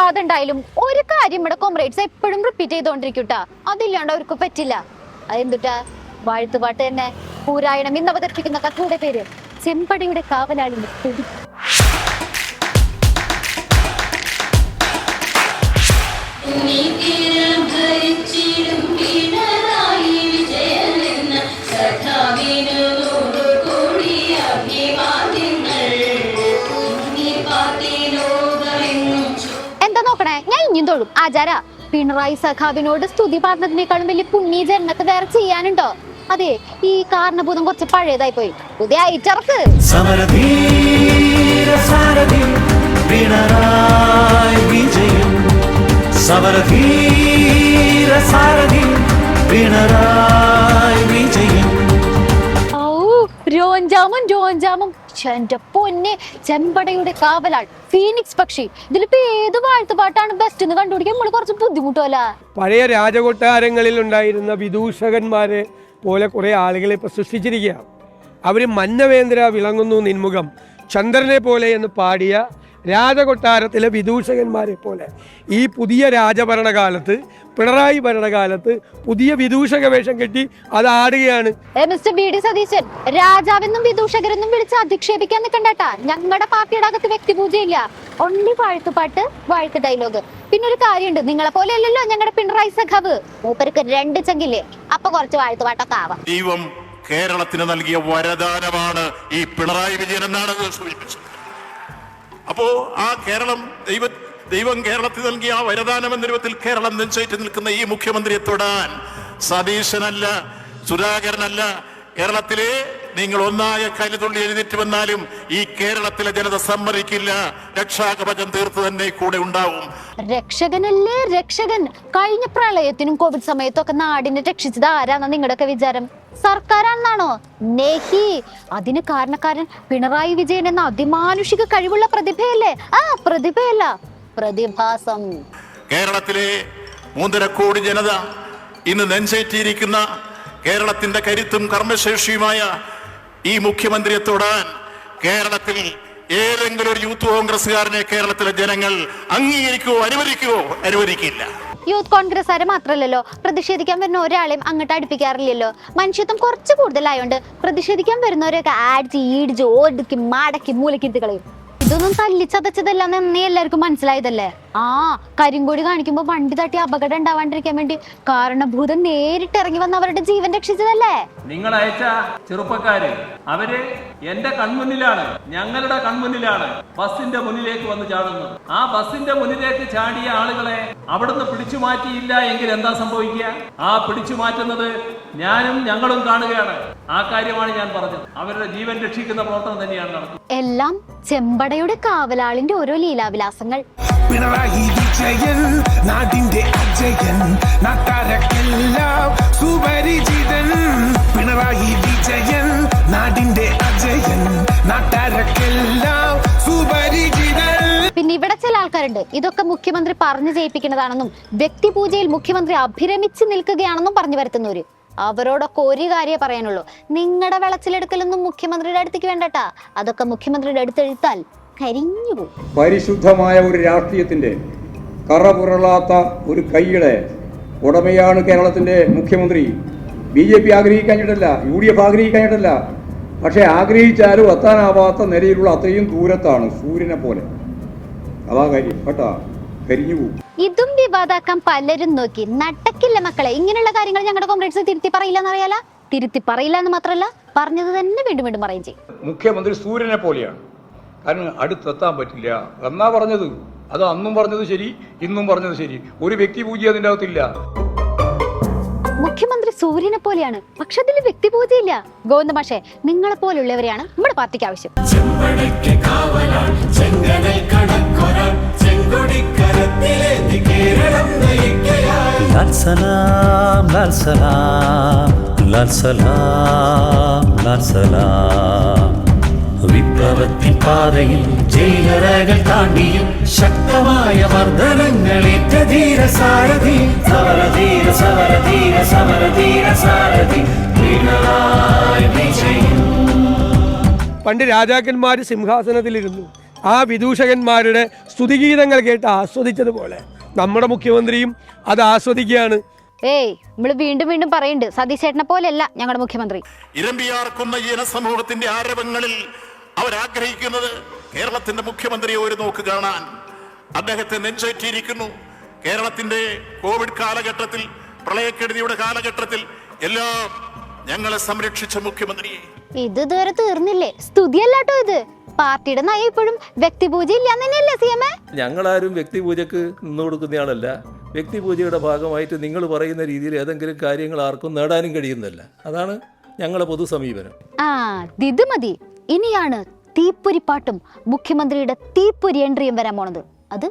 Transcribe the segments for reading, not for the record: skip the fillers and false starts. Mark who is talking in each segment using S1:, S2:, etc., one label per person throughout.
S1: യാതുണ്ടായാലും ഒരു കാര്യം ഇവിടെ കോമ്രേഡ്സ് എപ്പോഴും റിപ്പീറ്റ് ചെയ്തോണ്ടിരിക്കൂട്ടാ. അതില്ലാണ്ട് അവർക്ക് പറ്റില്ല. അതെന്തുട്ടാ? വാഴ്ത്തുപാട്ട് തന്നെ. പൂരായണം ഇന്ന് അവതരിപ്പിക്കുന്ന കഥയുടെ പേര് ചെമ്പടയുടെ കാവലാളിന്റെ കൊടി. എന്താ നോക്കണേ? ഞാൻ ഇനിയും തൊഴും ആചാര. പിണറായി സഖാവിനോട് സ്തുതി പറഞ്ഞതിനേക്കാളും വലിയ പുണ്യ ജന്മത്തെ വേറെ ചെയ്യാനുണ്ടോ? അതെ, ഈ കാരണഭൂതം കുറച്ച് പഴയതായി പോയി. പുതിയ ഐറ്റർക്ക് രോഞ്ചാമും എന്റെ പൊന്നെ, ചെമ്പടയുടെ കാവലാൾ, ഫീനിക്സ് പക്ഷി. ഇതിലിപ്പോ ഏത് വാഴ്ത്തുപാട്ടാണ് ബെസ്റ്റ് എന്ന് കണ്ടുപിടിക്കാൻ നമ്മൾ കുറച്ച് ബുദ്ധിമുട്ടല്ല.
S2: പഴയ രാജകൊട്ടാരങ്ങളിൽ ഉണ്ടായിരുന്ന വിദൂഷകന്മാരെ പോലെ കുറെ ആളുകളെ ഇപ്പൊ സൃഷ്ടിച്ചിരിക്കുക. അവര് മന്നവേന്ദ്ര വിളങ്ങുന്നു നിൻമുഖം ചന്ദ്രനെ പോലെ എന്ന് പാടിയ രാജകൊട്ടാരത്തിലെ വിദൂഷകന്മാരെ പോലെ ഈ പുതിയ രാജഭരണകാലത്ത്, പിണറായി ഭരണകാലത്ത് പുതിയ വിദൂഷക വേഷം കെട്ടി അത് ആടുകയാണ്.
S1: മിസ്റ്റർ ബി ഡി സതീശൻ, രാജാവെന്നും വിദൂഷകരെന്നും വിളിച്ച് അധിക്ഷേപിക്കാൻ നിൽക്കണ്ടേട്ടാ. ഞങ്ങളുടെ പാർട്ടിയുടെ അകത്ത് വ്യക്തിപൂജയില്ല. Only വാഴ്ത്തുപാട്ട്, വാഴ്ത്ത് dialogue. പിന്നെ ഒരു കാര്യമുണ്ട്, നിങ്ങളെ പോലെ അല്ലല്ലോ ഞങ്ങളുടെ പിണറായി സഖാവ്. മൂപ്പർക്ക് 2 ചങ്കില്ലേ, അപ്പൊ കുറച്ച് വാഴ്ത്തുപാട്ടൊക്കെ ആവാം.
S3: ദൈവം കേരളത്തിന് നൽകിയ വരദാനമാണ് ഈ പിണറായി വിജയൻ എന്നാണ് സൂചിപ്പിച്ചത്. അപ്പോ ആ കേരളം ദൈവം കേരളത്തിൽ നൽകിയ ആ വരദാനം എന്ന രൂപത്തിൽ കേരളം നെഞ്ചേറ്റ് നിൽക്കുന്ന ഈ മുഖ്യമന്ത്രിയെ തൊടാൻ സതീശനല്ല, സുധാകരനല്ല, കേരളത്തിലെ നിങ്ങൾ ഒന്നായ കലിതുള്ളി എഴുന്നേറ്റ് വന്നാലും ഈ കേരളത്തിലെ ജനത സമ്മതിക്കില്ല. രക്ഷാകവചം തീർത്ത് തന്നെ കൂടെ ഉണ്ടാവും.
S1: രക്ഷകനല്ലേ രക്ഷകൻ. കഴിഞ്ഞ പ്രളയത്തിനും കോവിഡ് സമയത്തും ഒക്കെ നാടിനെ രക്ഷിച്ചത് ആരാന്ന നിങ്ങളുടെയൊക്കെ വിചാരം? സർക്കാരാണെന്നാണോ? നെഹി. അതിന് കാരണക്കാരൻ പിണറായി വിജയൻ എന്ന അതിമാനുഷിക കഴിവുള്ള പ്രതിഭയല്ലേ? പ്രതിഭയല്ല, പ്രതിഭാസം.
S3: കേരളത്തിലെ 3.5 കോടി ജനത ഇന്ന് നെഞ്ചേറ്റിയിരിക്കുന്ന കേരളത്തിന്റെ കരുത്തും കർമ്മശേഷിയുമായ ഈ മുഖ്യമന്ത്രിയെ തൊടാൻ കേരളത്തിൽ ഏതെങ്കിലും ഒരു യൂത്ത് കോൺഗ്രസ്സുകാരനെ കേരളത്തിലെ ജനങ്ങൾ അംഗീകരിക്കുവോ അനുവദിക്കില്ല.
S1: യൂത്ത് കോൺഗ്രസ്സുകാരെ മാത്രമല്ലല്ലോ, പ്രതിഷേധിക്കാൻ വരുന്ന ഒരാളെയും അങ്ങോട്ട് അടുപ്പിക്കാറില്ലല്ലോ. മനുഷ്യത്വം കുറച്ച് കൂടുതലായോണ്ട് പ്രതിഷേധിക്കാൻ വരുന്നവരെയൊക്കെ ആടിച്ച് ഈടിച്ച് ഓടിക്കും മാടക്കി മൂലക്കിരുത്തി കളയും. ഇതൊന്നും തല്ലിച്ചതച്ചതല്ലെന്ന് എന്നേ എല്ലാവർക്കും മനസ്സിലായതല്ലേ? കരിങ്കൊടി കാണിക്കുമ്പോ വണ്ടി തട്ടി അപകടം ഉണ്ടാവാണ്ടിരിക്കാൻ വേണ്ടി കാരണഭൂതം നേരിട്ട് ഇറങ്ങി വന്ന് അവരുടെ ജീവൻ രക്ഷിച്ചതല്ലേ?
S4: നിങ്ങൾ അയച്ച ചെറുപ്പക്കാര് അവര് എന്റെ കൺമുന്നിലാണ്, ഞങ്ങളുടെ കൺമുന്നിലാണ് ബസിന്റെ മുന്നിലേക്ക് വന്ന് ചാടുന്നത്. ആ ബസിന്റെ മുന്നിലേക്ക് ചാടിയ ആളുകളെ അവിടുന്ന് പിടിച്ചു മാറ്റിയില്ല എങ്കിൽ എന്താ സംഭവിക്കുക? ആ പിടിച്ചു മാറ്റുന്നത് ഞാനും ഞങ്ങളും കാണുകയാണ്. ആ കാര്യമാണ് ഞാൻ പറഞ്ഞത്. അവരുടെ ജീവൻ രക്ഷിക്കുന്ന പ്രവർത്തനം തന്നെയാണ് നടക്കുന്നത്.
S1: എല്ലാം ചെമ്പടയുടെ കാവലാളിന്റെ ഓരോ ലീലാവിലാസങ്ങൾ.
S5: പിണറായി വിജയൻ നാടിന്റെ അജയൻ, നാട്ടാരക്കെല്ലാം സുപരിചിതൻ. പിണറായി വിജയൻ നാടിന്റെ അജയൻ, നാട്ടാരക്കെല്ലാം സുപരിചിതൻ.
S1: പിന്നെ ഇവിടെ ചില ആൾക്കാരുണ്ട് ഇതൊക്കെ മുഖ്യമന്ത്രി പറഞ്ഞു ചെയ്യിപ്പിക്കുന്നതാണെന്നും വ്യക്തിപൂജയിൽ മുഖ്യമന്ത്രി അഭിരമിച്ച് നിൽക്കുകയാണെന്നും പറഞ്ഞു വരുത്തുന്നവര്. അവരോടൊക്കെ ഒരു കാര്യമേ പറയാനുള്ളൂ, നിങ്ങളുടെ വിളച്ചിലെടുക്കലൊന്നും മുഖ്യമന്ത്രിയുടെ അടുത്തേക്ക് വേണ്ടട്ടാ. അതൊക്കെ മുഖ്യമന്ത്രിയുടെ അടുത്തെഴുത്താൽ കരിഞ്ഞു പോകും.
S6: പരിശുദ്ധമായ ഒരു രാഷ്ട്രീയത്തിന്റെ കറപുരളാത്ത ഒരു കൈയുടെ ഉടമയാണ് കേരളത്തിന്റെ മുഖ്യമന്ത്രി. BJP ആഗ്രഹിക്കാഞ്ഞിട്ടല്ല, UDF ആഗ്രഹിക്കാഞ്ഞിട്ടല്ല, പക്ഷെ ആഗ്രഹിച്ചാലും എത്താനാവാത്ത നിലയിലുള്ള അത്രയും ദൂരത്താണ്, സൂര്യനെ പോലെ. അതാ കാര്യം കേട്ടാ, കരിഞ്ഞു പോകും.
S1: ഇതും വിവാദാക്കാൻ പലരും നോക്കി. നടക്കില്ല മക്കളെ, ഇങ്ങനെയുള്ള കാര്യങ്ങൾ ഞങ്ങളുടെ കോൺഗ്രസ് തിരുത്തി പറയില്ല എന്നറിയാല. തിരുത്തി പറയില്ല എന്ന് മാത്രമല്ല, പറഞ്ഞത് തന്നെ വീണ്ടും വീണ്ടും പറയും ചെയ്യും.
S6: മുഖ്യമന്ത്രി സൂര്യനെ പോലെയാണ്, കാരണം അടുത്തെത്താൻ പറ്റില്ല എന്നാ പറഞ്ഞത്. അത് അന്നും പറഞ്ഞത് ശരി, ഇന്നും പറഞ്ഞത് ശരി. ഒരു വ്യക്തി പൂജ അതിൻ്റെ അകത്തില്ല.
S1: മുഖ്യമന്ത്രി സൂര്യനെ പോലെയാണ്, പക്ഷെ അതിൽ വ്യക്തിപൂജയില്ല. ഗോവിന്ദ മാഷേ, നിങ്ങളെ പോലുള്ളവരെയാണ് നമ്മുടെ പാർട്ടിക്ക് ആവശ്യം.
S7: ലാൽ സലാം ലാൽ സലാം ലാൽ സലാം ലാൽ സലാം. വിപ്ലവത്തിൻ പാതയിൽ ജയിലറകൾ താണ്ടിയും ശക്തമായ മർദ്ദനങ്ങളേറ്റ ധീര സാരഥി, സമരധീര സമരധീര സമരധീര സാരഥി പിണറായി വിജയൻ.
S2: പണ്ട് രാജാക്കന്മാർ സിംഹാസനത്തിലിരുന്നു, ആ വിദൂഷകന്മാരുടെ സ്തുതിഗീതങ്ങൾ കേട്ട് ആസ്വദിച്ചതുപോലെ നമ്മുടെ മുഖ്യമന്ത്രിയും അത് ആസ്വദിക്കുകയാണ്.
S1: ഏയ് നമ്മള് വീണ്ടും വീണ്ടും പറയുന്നുണ്ട്, സതീശേട്ടനെ പോലെയല്ല ഞങ്ങളുടെ മുഖ്യമന്ത്രി.
S3: ഇരമ്പിയാർക്കുന്ന ജനസമൂഹത്തിന്റെ ആരവങ്ങളിൽ അവരാഗ്രഹിക്കുന്നത് കേരളത്തിന്റെ മുഖ്യമന്ത്രിയെ ഒരു നോക്ക് കാണാൻ. അദ്ദേഹത്തെ നെഞ്ചേറ്റിയിരിക്കുന്നു. കേരളത്തിന്റെ കോവിഡ് കാലഘട്ടത്തിൽ, പ്രളയക്കെടുതിയുടെ കാലഘട്ടത്തിൽ എല്ലാം ഞങ്ങളെ സംരക്ഷിച്ച മുഖ്യമന്ത്രിയെ.
S1: ഇത് ഇതുവരെ തീർന്നില്ലേ? സ്തുതിയല്ലാട്ടോ ഇത്. പാർട്ടിയുടെ നയം ഇപ്പോഴും വ്യക്തിപൂജ ഇല്ലാന്ന് തന്നെയല്ലേ CM?
S4: ഞങ്ങളാരും വ്യക്തിപൂജക്ക് നിന്ന് കൊടുക്കുന്നയാളല്ല. വ്യക്തിപൂജയുടെ ഭാഗമായിട്ട് നിങ്ങൾ പറയുന്ന രീതിയിൽ ഏതെങ്കിലും കാര്യങ്ങൾ ആർക്കും നേടാനും കഴിയുന്നില്ല. അതാണ് ഞങ്ങളുടെ പൊതു സമീപനം.
S1: ഇത് മതി. ഇനിയാണ് തീപ്പൊരിപ്പാട്ടും മുഖ്യമന്ത്രിയുടെ തീപ്പൊരി എൻട്രിയും വരാൻ പോണത്. അത്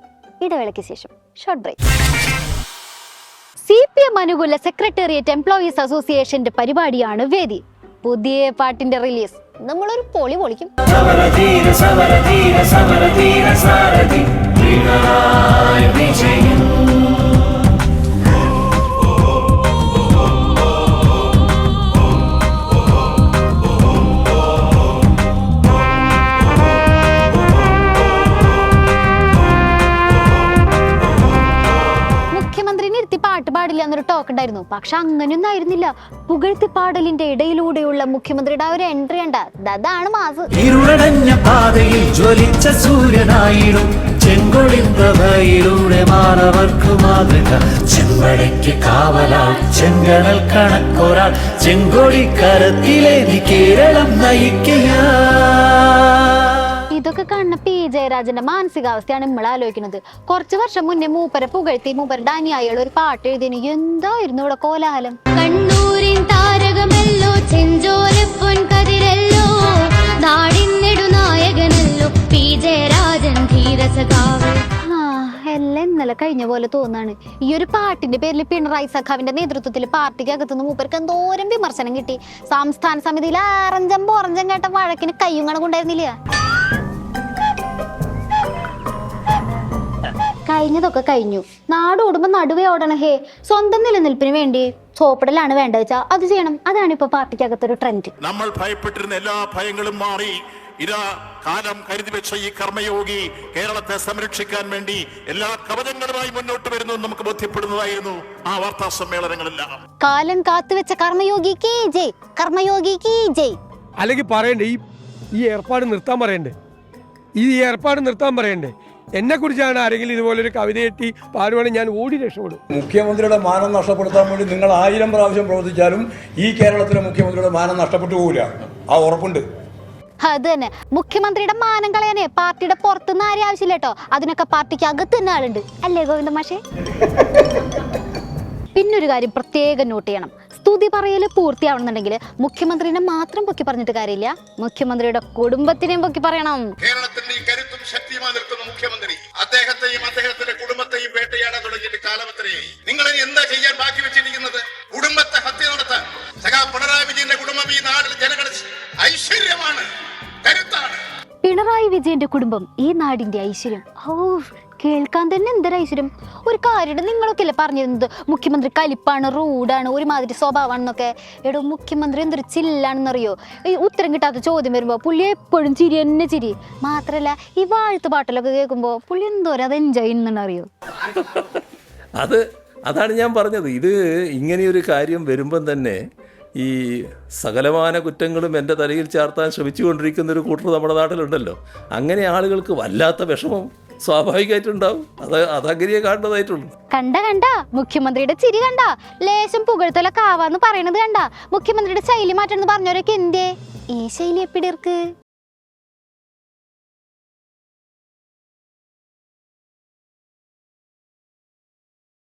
S1: ഇടവേളയ്ക്ക് ശേഷം. Short break. CPM അനുകൂല സെക്രട്ടേറിയറ്റ് എംപ്ലോയീസ് അസോസിയേഷന്റെ പരിപാടിയാണ് വേദി. പുതിയ പാട്ടിന്റെ റിലീസ്. നമ്മളൊരു പൊളി പൊളിക്കും. പാട്ട് പാടില്ല എന്നൊരു ടോക്ക് ഉണ്ടായിരുന്നു. പക്ഷെ അങ്ങനെയൊന്നും ആയിരുന്നില്ല. പുകഴ്ത്തി പാടലിന്റെ ഇടയിലൂടെയുള്ള മുഖ്യമന്ത്രിയുടെ ഒരു എൻട്രി ഉണ്ട്. അതാണ് മാസ്.
S7: ഇരുളടഞ്ഞ പാതയിൽ ജ്വലിച്ച സൂര്യനായിടും ചെങ്കൊടിന്തവയിലൂടെ മാനവർക്ക് മാതൃക. ചെമ്പടയ്ക്ക് കാവലാൾ ചെങ്കനൽ കണക്കൊരാൾ ചെങ്കൊടിക്കരത്തിലേന്തി കേരളം നയിക്കുക.
S1: ഇതൊക്കെ കാണുന്ന P. ജയരാജന്റെ മാനസികാവസ്ഥയാണ് നമ്മൾ ആലോചിക്കുന്നത്. കുറച്ചു വർഷം മുന്നേ മൂപ്പരെ പുകഴ്ത്തി മൂപ്പരുടെ അനുയായികൾ ഒരു പാട്ട് എഴുതിന്. എന്തായിരുന്നു ഇവിടെ കോലാഹലം. കണ്ണൂരിൻ താരകമല്ലോ, ചെഞ്ചോരപ്പൊൻ കതിരല്ലോ, നാടിൻ നെടുനായകനല്ലോ P. ജയരാജൻ ധീരസഖാവ്. എല്ലാം ഇന്നലെ കഴിഞ്ഞ പോലെ തോന്നാണ്. ഈ ഒരു പാട്ടിന്റെ പേരിൽ പിണറായി സഖാവിന്റെ നേതൃത്വത്തിൽ പാർട്ടിക്ക് അകത്തുനിന്ന് മൂപ്പർക്ക് എന്തോരം വിമർശനം കിട്ടി. സംസ്ഥാന സമിതിയിൽ ആറഞ്ചം പോറഞ്ചം കേട്ട വഴക്കിന് കയ്യും കണക്കുണ്ടായിരുന്നില്ല. കഴിഞ്ഞതൊക്കെ കഴിഞ്ഞു. നാട് ഓടുമ്പോ നടുവേ ഓടണം. ഹേ, സ്വന്തം നിലനിൽപ്പിന് വേണ്ടി സോപ്പിടലാണ് വേണ്ടത് വെച്ചാൽ അത് ചെയ്യണം. അതാണ് ഇപ്പൊ പാർട്ടിക്കകത്തൊരു ട്രെൻഡ്.
S3: നമ്മൾ ഭയപ്പെട്ടിരുന്ന എല്ലാ ഭയങ്ങളും മാറി ഇതാ കാലം കരുതി വെച്ച ഈ കർമ്മയോഗി കേരളത്തെ സംരക്ഷിക്കാൻ വേണ്ടി എല്ലാ കവചങ്ങളുമായി മുന്നോട്ട് വരുന്നു നമുക്ക് ബോധ്യപ്പെടുന്നതായിരുന്നു ആ വാർത്താ സമ്മേളനങ്ങളെല്ലാം.
S1: കാലം കാത്തുവെച്ച കർമ്മയോഗി കീ ജയ്, കർമ്മയോഗി കീ ജയ്.
S2: അല്ലെങ്കിൽ പറയണ്ടേ ഈ ഏർപ്പാട് നിർത്താൻ പറയണ്ടേ? ഈ ഏർപ്പാട് നിർത്താൻ പറയണ്ടേ? എന്നെ കുറിച്ചാണ് ആരെങ്കിലും ഇതുപോലൊരു കവിത എത്തി പാടുവാണെങ്കിൽ ഞാൻ ഓടി രക്ഷപ്പെടും.
S6: മുഖ്യമന്ത്രിയുടെ മാനം നഷ്ടപ്പെടുത്താൻ വേണ്ടി നിങ്ങൾ 1000 പ്രാവശ്യം പ്രവർത്തിച്ചാലും ഈ കേരളത്തിലെ മുഖ്യമന്ത്രിയുടെ മാനം നഷ്ടപ്പെട്ടു പോകില്ല. ആ ഉറപ്പുണ്ട്.
S1: അത് തന്നെ. മുഖ്യമന്ത്രിയുടെ മാനം കളയാനേ പാർട്ടിയുടെ പുറത്തുനിന്ന് ആരും ആവശ്യമില്ല കേട്ടോ. അതിനൊക്കെ പാർട്ടിക്ക് അകത്ത് തന്നെ ആളുണ്ട്. അല്ലേ ഗോവിന്ദ മാഷേ? പിന്നൊരു കാര്യം പ്രത്യേകം നോട്ട് ചെയ്യണം. സ്തുതി പറയല് പൂർത്തിയാവണമെന്നുണ്ടെങ്കിൽ മുഖ്യമന്ത്രിനെ മാത്രം പൊക്കി പറഞ്ഞിട്ട് കാര്യമില്ല, മുഖ്യമന്ത്രിയുടെ കുടുംബത്തിനെയും പൊക്കി പറയണം.
S3: കേരളത്തിന്റെ ഈ കരുത്തും ശക്തിയുമായി നിൽക്കുന്ന മുഖ്യമന്ത്രി അദ്ദേഹത്തെയും അദ്ദേഹത്തിന്റെ കുടുംബത്തെയും വേട്ടയാടാൻ തുടങ്ങിയിട്ട് കാലമത്രയായി. നിങ്ങൾ ഇനി എന്താ ചെയ്യാൻ ബാക്കി വെച്ചിരിക്കുന്നത്? കുടുംബത്തെ ഹത്യ നടത്താൻ. സഖാ പിണറായി വിജയന്റെ കുടുംബം ഈ നാട്ടിൽ ജനങ്ങളുടെ ഐശ്വര്യമാണ്, കരുത്താണ്.
S1: പിണറായി വിജയന്റെ കുടുംബം ഈ നാടിന്റെ ഐശ്വര്യം. കേൾക്കാൻ തന്നെ എന്തൊരു ഐശ്വര്യം. ഒരു കാര്യം നിങ്ങളൊക്കെ അല്ലേ പറഞ്ഞിരുന്നത് മുഖ്യമന്ത്രി കലിപ്പാണ്, റൂഡാണ്, ഒരുമാതിരി സ്വഭാവമാണെന്നൊക്കെ. എടോ, മുഖ്യമന്ത്രി എന്തൊരു ചില്ലാണെന്നറിയോ? ഈ ഉത്തരം കിട്ടാത്ത ചോദ്യം വരുമ്പോ പുള്ളി എപ്പോഴും ചിരി തന്നെ ചിരി. മാത്രല്ല ഈ വാഴ്ത്ത് പാട്ടിലൊക്കെ കേൾക്കുമ്പോ പുള്ളി എന്തോരം അത് എൻജോയ് ചെയ്യുന്നുണ്ടറിയോ?
S4: അതാണ് ഞാൻ പറഞ്ഞത്. ഇത് ഇങ്ങനെയൊരു കാര്യം വരുമ്പം തന്നെ ഈ സകലമാന കുറ്റങ്ങളും എൻ്റെ തലയിൽ ചാർത്താൻ ശ്രമിച്ചുകൊണ്ടിരിക്കുന്ന ഒരു കൂട്ടർ നമ്മുടെ നാട്ടിലുണ്ടല്ലോ. അങ്ങനെ ആളുകൾക്ക് വല്ലാത്ത വിഷമം സ്വാഭാവികമായിട്ടുണ്ടാവും. അതങ്ങനെയേ കാണുന്നതായിട്ടുള്ളൂ.
S1: കണ്ട മുഖ്യമന്ത്രിയുടെ ചിരി കണ്ട, ലേശം പുകഴ്ത്തലൊക്കെ ആവാന്ന് പറയണത് കണ്ട. മുഖ്യമന്ത്രിയുടെ ശൈലി മാറ്റണമെന്ന് പറഞ്ഞവരൊക്കെ എന്തേ? ഈ ശൈലി എപ്പിടിർക്ക്